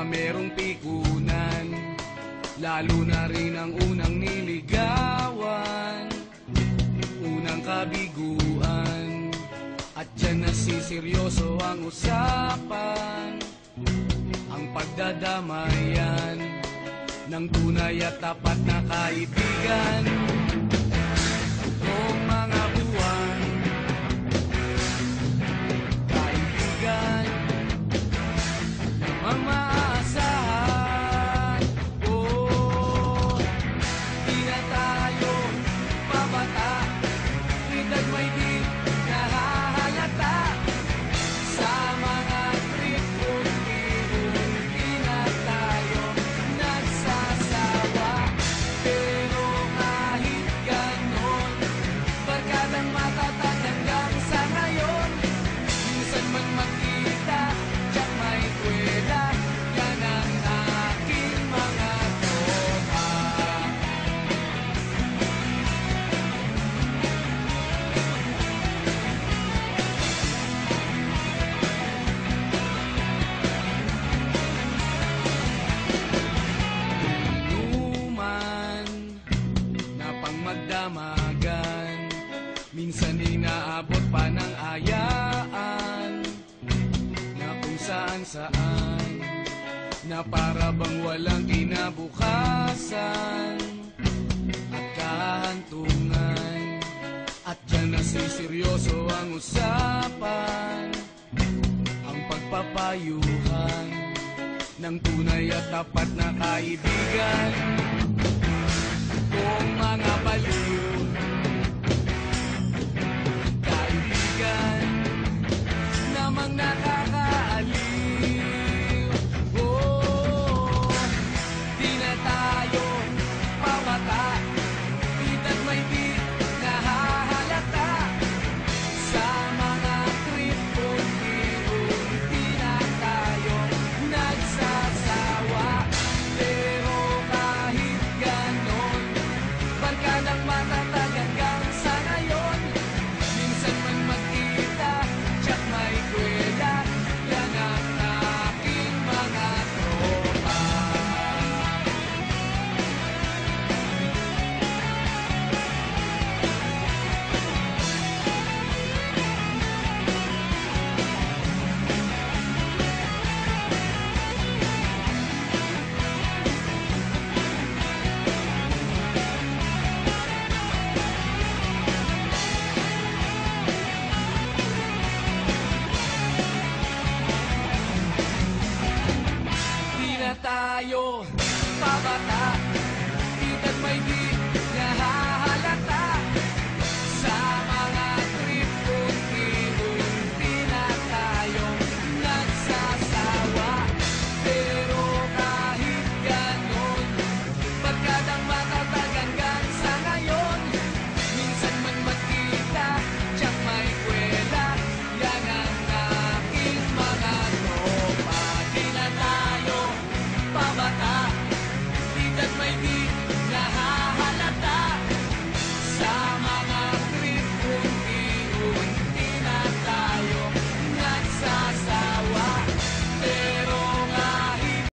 merong pikunan, lalo na rin ang unang niligawan, unang kabiguan, at dyan nasiseryoso ang usapan, ang pagdadamayan ng tunay at tapat na kaibigan. Noong mga buwan, kaibigan, namang maaasahan. Oh, di na tayo pabata, edad may di nahahalata. Sa mga trip unti-unti na tayo nagsasawa. Pero kahit ganon, barkadang matatag hanggang sa ngayon. Minsan man makita, tiyak may kwela, yan ang aking mga tropa. Inuman na pang magdamagan, minsan inaabot pa ng ayaan, na kung saan-saan, na para bang walang kinabukasan at kahantungan. At dyan nasiseryoso ang usapan, ang pagpapayuhan ng tunay at tapat na kaibigan. Kung mga baliw, kaibigan, namang nakakaaliw. Oh, di na tayo pabata, edad may di nahahalata. Sa mga trip unti-unti na tayo nagsasawa. Pero kahit ganon, barkadang matatag hanggang sa ngayon. Minsan man magkita, tiyak may kwela, yan ang aking mga tropa. Di na tayo pabata, edad may di nahahalata.